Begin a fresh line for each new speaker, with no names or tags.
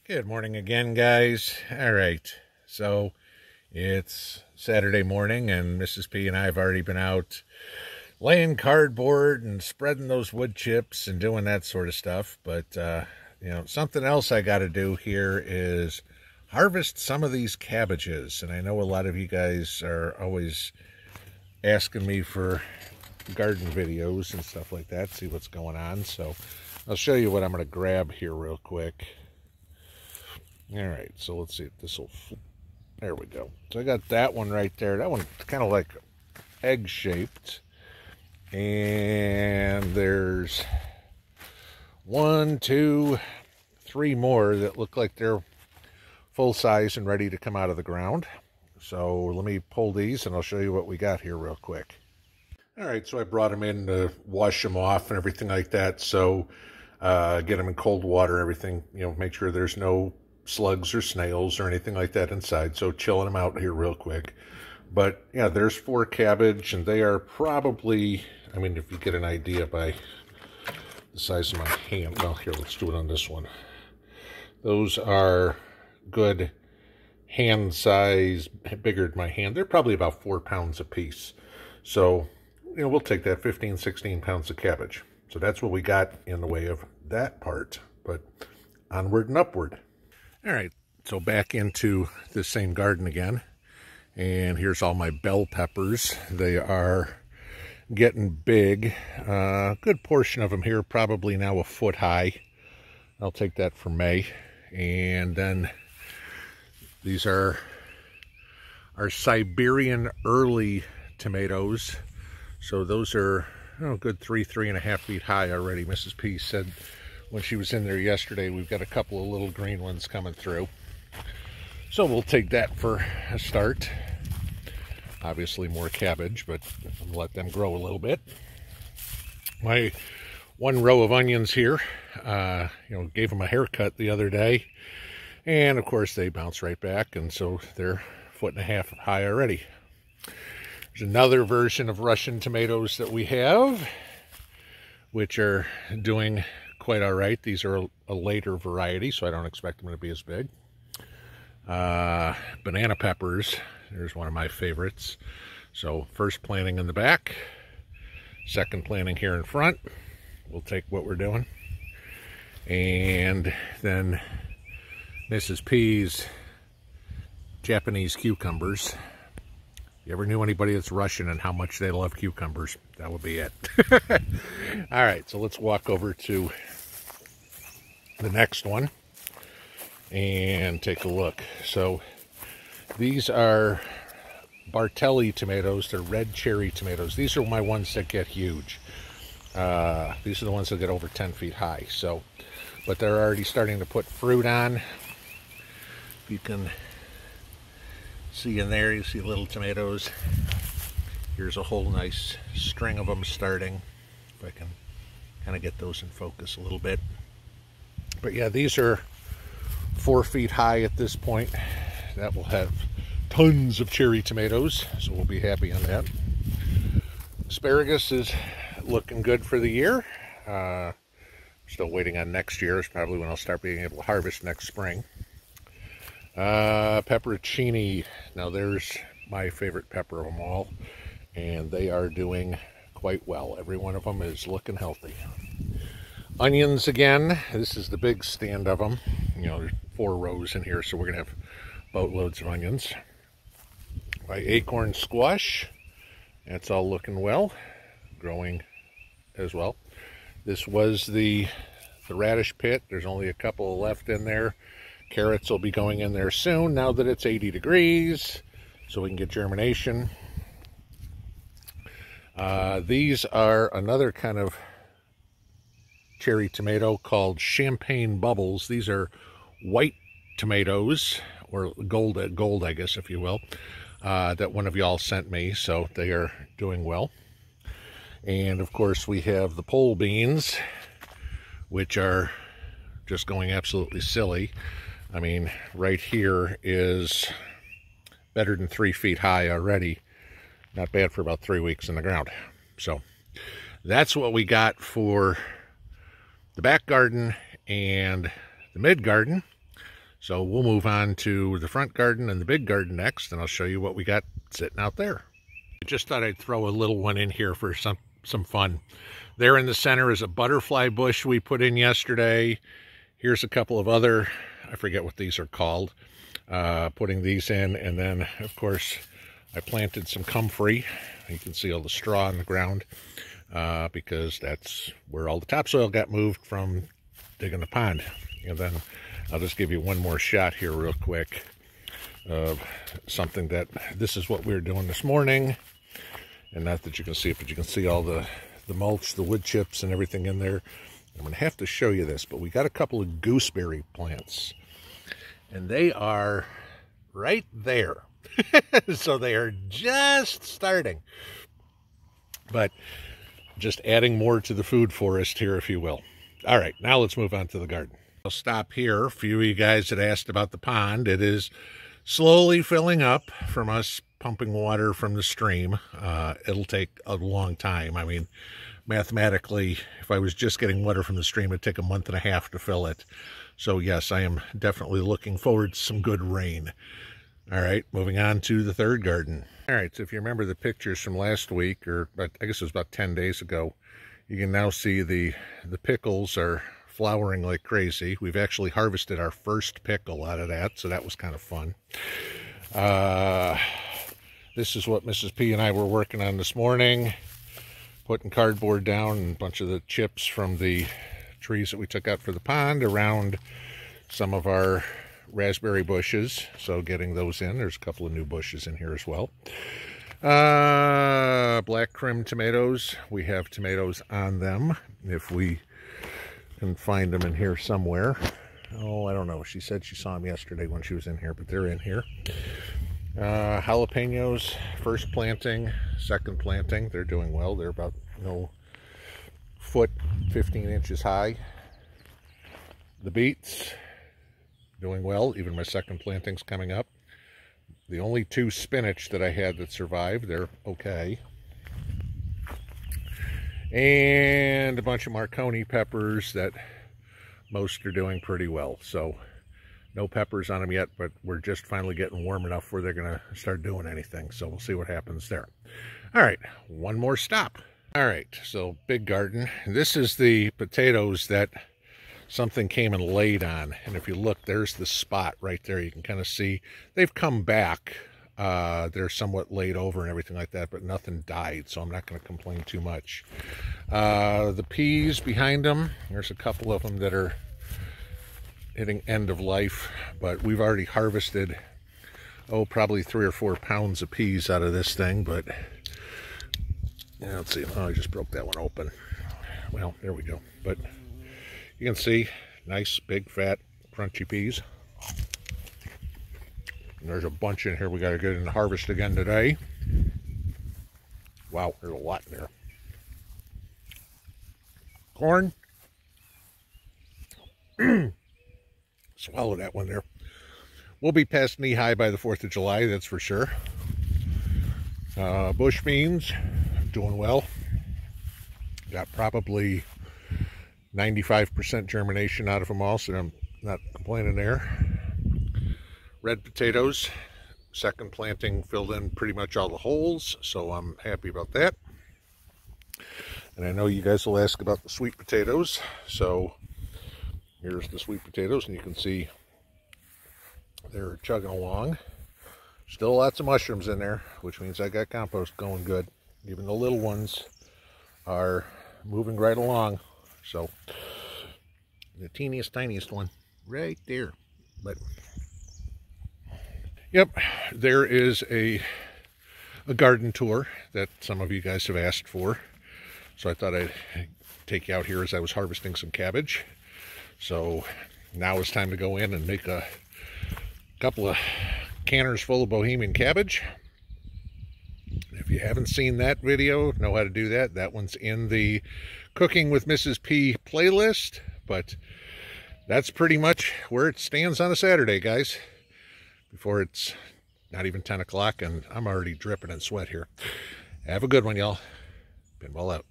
Good morning again, guys. All right, so it's Saturday morning, and Mrs. P and I have already been out laying cardboard and spreading those wood chips and doing that sort of stuff. But, something else I got to do here is harvest some of these cabbages. And I know a lot of you guys are always asking me for garden videos and stuff like that, see what's going on. So I'll show you what I'm going to grab here real quick. All right, so let's see if this will, there we go. So I got that one right there. That one's kind of like egg-shaped. And there's 1, 2, 3 more that look like they're full size and ready to come out of the ground. So let me pull these and I'll show you what we got here real quick. All right, so I brought them in to wash them off and everything like that. So get them in cold water, everything, make sure there's no slugs or snails or anything like that inside. So chilling them out here real quick. But yeah, there's 4 cabbage, and they are probably, if you get an idea by the size of my hand. Well, here, let's do it on this one. Those are good hand size, bigger than my hand. They're probably about 4 pounds a piece. So, we'll take that 15, 16 pounds of cabbage. So that's what we got in the way of that part. But onward and upward. All right, so back into the same garden again. And here's all my bell peppers. They are getting big. A good portion of them here, probably now a foot high. I'll take that for May. And then these are our Siberian early tomatoes. So those are good 3.5 feet high already. Mrs. P said when she was in there yesterday, we've got a couple of little green ones coming through. So we'll take that for a start. Obviously more cabbage, but I'll let them grow a little bit. My 1 row of onions here, gave them a haircut the other day. And of course they bounce right back, and so they're 1.5 feet high already. There's another version of Russian tomatoes that we have, which are doing quite all right. These are a later variety, so I don't expect them to be as big. Banana peppers, there's one of my favorites. So first planting in the back, second planting here in front. We'll take what we're doing. And then Mrs. P's Japanese cucumbers. You ever knew anybody that's Russian and how much they love cucumbers? That would be it. All right, so let's walk over to the next one and take a look. So these are Bartelli tomatoes. They're red cherry tomatoes. These are my ones that get huge. These are the ones that get over 10 feet high. So, but they're already starting to put fruit on. If you can see in there, you see little tomatoes. Here's a whole nice string of them starting. If I can kind of get those in focus a little bit. But yeah, these are 4 feet high at this point. That will have tons of cherry tomatoes, so we'll be happy on that. Asparagus is looking good for the year. Still waiting on next year. It's probably when I'll start being able to harvest next spring. Pepperoncini. Now there's my favorite pepper of them all, and they are doing quite well. Every one of them is looking healthy. Onions again. This is the big stand of them. There's 4 rows in here, so we're gonna have boatloads of onions. My acorn squash. That's all looking well, growing as well. This was the radish pit. There's only a couple left in there. Carrots will be going in there soon now that it's 80 degrees, so we can get germination. These are another kind of cherry tomato called champagne bubbles. These are white tomatoes, or gold, I guess, if you will, that one of y'all sent me, so they are doing well. And of course we have the pole beans, which are just going absolutely silly. Right here is better than 3 feet high already. Not bad for about 3 weeks in the ground. So that's what we got for the back garden and the mid garden. So we'll move on to the front garden and the big garden next, and I'll show you what we got sitting out there. I just thought I'd throw a little one in here for some fun. There in the center is a butterfly bush we put in yesterday. Here's a couple of other, I forget what these are called, putting these in. And then, of course, I planted some comfrey. You can see all the straw on the ground because that's where all the topsoil got moved from digging the pond. And then I'll just give you one more shot here real quick of something that, this is what we were doing this morning. And not that you can see it, but you can see all the mulch, the wood chips and everything in there. I'm going to have to show you this, but we got a couple of gooseberry plants. And they are right there. So they are just starting. But just adding more to the food forest here, if you will. All right, now let's move on to the garden. I'll stop here. A few of you guys had asked about the pond. It is slowly filling up from us pumping water from the stream. It'll take a long time. I mean, mathematically, if I was just getting water from the stream, it'd take a month and a half to fill it. So yes, I am definitely looking forward to some good rain. All right, moving on to the third garden. All right, so if you remember the pictures from last week, or I guess it was about 10 days ago, you can now see the pickles are flowering like crazy. We've actually harvested our first pickle out of that, so that was kind of fun. This is what Mrs. P and I were working on this morning, putting cardboard down and a bunch of the chips from the trees that we took out for the pond around some of our raspberry bushes. So getting those in. There's a couple of new bushes in here as well. Black Krim tomatoes. We have tomatoes on them. If we can find them in here somewhere. Oh, I don't know. She said she saw them yesterday when she was in here, but they're in here. Jalapenos, first planting, second planting. They're doing well. They're about, foot, 15 inches high. The beets, doing well. Even my second planting's coming up. The only two spinach that I had that survived, they're okay. And a bunch of Marconi peppers that most are doing pretty well. So no peppers on them yet, but we're just finally getting warm enough where they're going to start doing anything. So we'll see what happens there. All right, one more stop. All right, so big garden. This is the potatoes that something came and laid on. And if you look, there's the spot right there. You can kind of see they've come back. They're somewhat laid over and everything like that, but nothing died, so I'm not going to complain too much. The peas behind them, there's a couple of them that are hitting end of life, but we've already harvested, probably 3 or 4 pounds of peas out of this thing, but let's see. Oh, I just broke that one open. Well, there we go. But you can see nice, big, fat, crunchy peas. And there's a bunch in here we got to get in the harvest again today. Wow, there's a lot in there. Corn. Swallow that one there. We'll be past knee-high by the 4th of July, that's for sure. Bush beans, doing well. Got probably 95% germination out of them all, so I'm not complaining there. Red potatoes, second planting filled in pretty much all the holes, so I'm happy about that. And I know you guys will ask about the sweet potatoes, so here's the sweet potatoes, and you can see they're chugging along. Still lots of mushrooms in there, which means I got compost going good. Even the little ones are moving right along. So the teeniest, tiniest one right there. But yep, there is a garden tour that some of you guys have asked for. So I thought I'd take you out here as I was harvesting some cabbage. So now it's time to go in and make a couple of canners full of Bohemian cabbage. If you haven't seen that video, know how to do that. That one's in the Cooking with Mrs. P playlist. But that's pretty much where it stands on a Saturday, guys. Before it's not even 10 o'clock and I'm already dripping in sweat here. Have a good one, y'all. Pinball out.